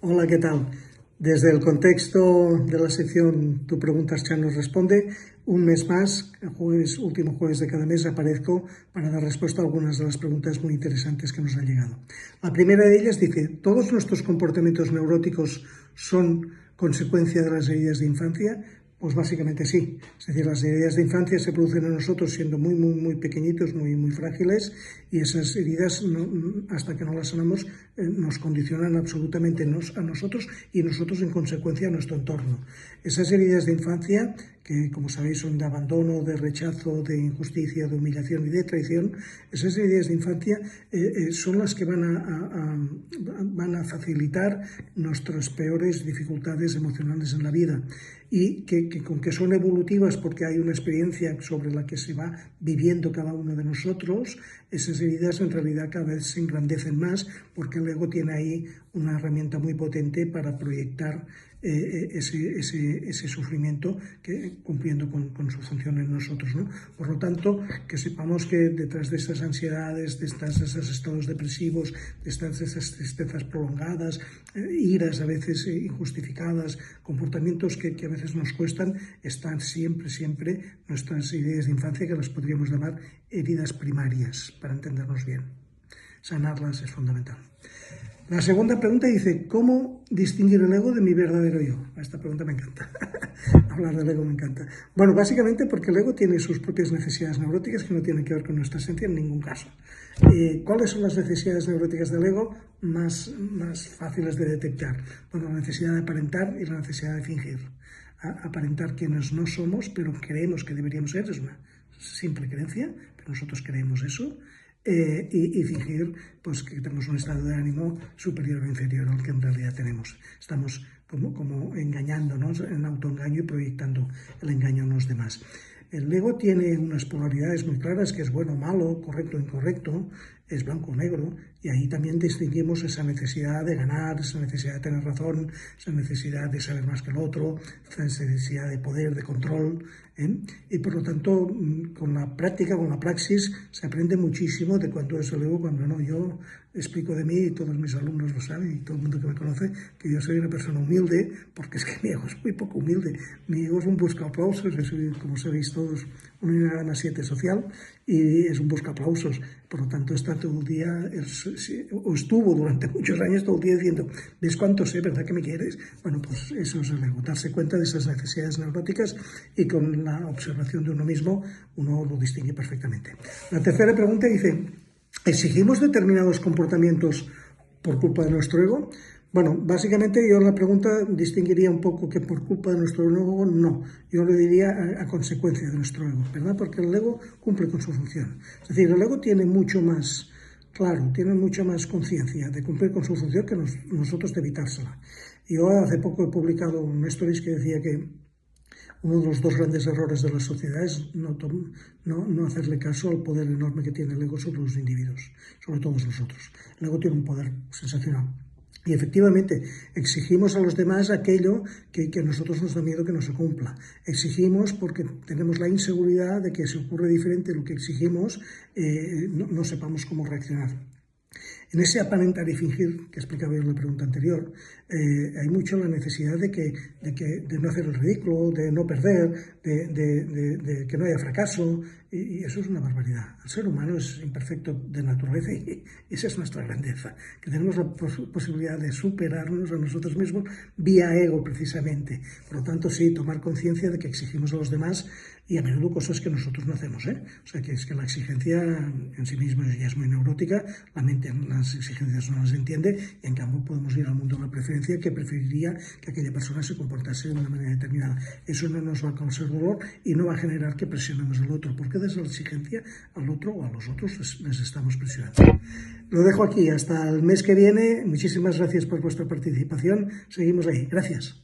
Hola, ¿qué tal? Desde el contexto de la sección Tu preguntas, Chan nos responde, un mes más, el último jueves de cada mes, aparezco para dar respuesta a algunas de las preguntas muy interesantes que nos han llegado. La primera de ellas dice, ¿todos nuestros comportamientos neuróticos son consecuencia de las heridas de infancia? Pues básicamente sí. Es decir, las heridas de infancia se producen en nosotros siendo muy pequeñitos, muy frágiles, y esas heridas, hasta que no las sanamos, nos condicionan absolutamente a nosotros y nosotros en consecuencia a nuestro entorno. Esas heridas de infancia, que como sabéis son de abandono, de rechazo, de injusticia, de humillación y de traición, esas heridas de infancia son las que van a facilitar nuestras peores dificultades emocionales en la vida, y que con que son evolutivas porque hay una experiencia sobre la que se va viviendo cada uno de nosotros, esas heridas en realidad cada vez se engrandecen más porque el ego tiene ahí una herramienta muy potente para proyectar ese sufrimiento cumpliendo con su función en nosotros, ¿no? Por lo tanto, que sepamos que detrás de estas ansiedades, de esos estados depresivos, de esas tristezas prolongadas, iras a veces injustificadas, comportamientos que a veces nos cuestan, están siempre nuestras ideas de infancia, que las podríamos llamar heridas primarias, para entendernos bien. Sanarlas es fundamental. La segunda pregunta dice, ¿cómo distinguir el ego de mi verdadero yo? Esta pregunta me encanta. Hablar del ego me encanta. Bueno, básicamente porque el ego tiene sus propias necesidades neuróticas que no tienen que ver con nuestra esencia en ningún caso. ¿Cuáles son las necesidades neuróticas del ego más fáciles de detectar? Bueno, la necesidad de aparentar y la necesidad de fingir. Aparentar quienes no somos, pero creemos que deberíamos ser, es una simple creencia, pero nosotros creemos eso. Y fingir pues, que tenemos un estado de ánimo superior o inferior al que en realidad tenemos. Estamos como engañándonos, en autoengaño y proyectando el engaño en los demás. El ego tiene unas polaridades muy claras, que es bueno o malo, correcto o incorrecto, es blanco o negro, y ahí también distinguimos esa necesidad de ganar, esa necesidad de tener razón, esa necesidad de saber más que el otro, esa necesidad de poder, de control, y por lo tanto, con la práctica, con la praxis, se aprende muchísimo de cuánto es el ego, cuando no. Yo explico de mí, y todos mis alumnos lo saben, y todo el mundo que me conoce, que yo soy una persona humilde, porque es que mi ego es muy poco humilde. Mi ego es un buscaplausos, como sabéis todos, un enneagrama 7 social, y es un buscaplausos. Por lo tanto, está todo el día, o estuvo durante muchos años todo el día diciendo, ¿ves cuánto sé, verdad que me quieres? Bueno, pues eso es el ego, darse cuenta de esas necesidades neuróticas, y con la observación de uno mismo, uno lo distingue perfectamente. La tercera pregunta dice, ¿exigimos determinados comportamientos por culpa de nuestro ego? Bueno, básicamente yo la pregunta distinguiría un poco que por culpa de nuestro ego, no. Yo le diría a consecuencia de nuestro ego, ¿verdad? Porque el ego cumple con su función. Es decir, el ego tiene mucho más, claro, tiene mucha más conciencia de cumplir con su función que nosotros de evitársela. Yo hace poco he publicado un stories que decía que uno de los dos grandes errores de la sociedad es no hacerle caso al poder enorme que tiene el ego sobre los individuos, sobre todos nosotros. El ego tiene un poder sensacional. Y efectivamente, exigimos a los demás aquello que a nosotros nos da miedo que no se cumpla. Exigimos porque tenemos la inseguridad de que si ocurre diferente de lo que exigimos, no sepamos cómo reaccionar. En ese aparentar y fingir, que explicaba yo en la pregunta anterior, hay mucho la necesidad de no hacer el ridículo, de no perder, de que no haya fracaso, y eso es una barbaridad. El ser humano es imperfecto de naturaleza y esa es nuestra grandeza, que tenemos la posibilidad de superarnos a nosotros mismos vía ego, precisamente. Por lo tanto, sí, tomar conciencia de que exigimos a los demás y a menudo cosas que nosotros no hacemos, O sea, que es que la exigencia en sí misma ya es muy neurótica, la mente las exigencias no las entiende, y en cambio podemos ir al mundo de la preferencia, que preferiría que aquella persona se comportase de una manera determinada. Eso no nos va a causar dolor y no va a generar que presionemos al otro, porque desde la exigencia al otro o a los otros les estamos presionando. Lo dejo aquí, hasta el mes que viene. Muchísimas gracias por vuestra participación. Seguimos ahí. Gracias.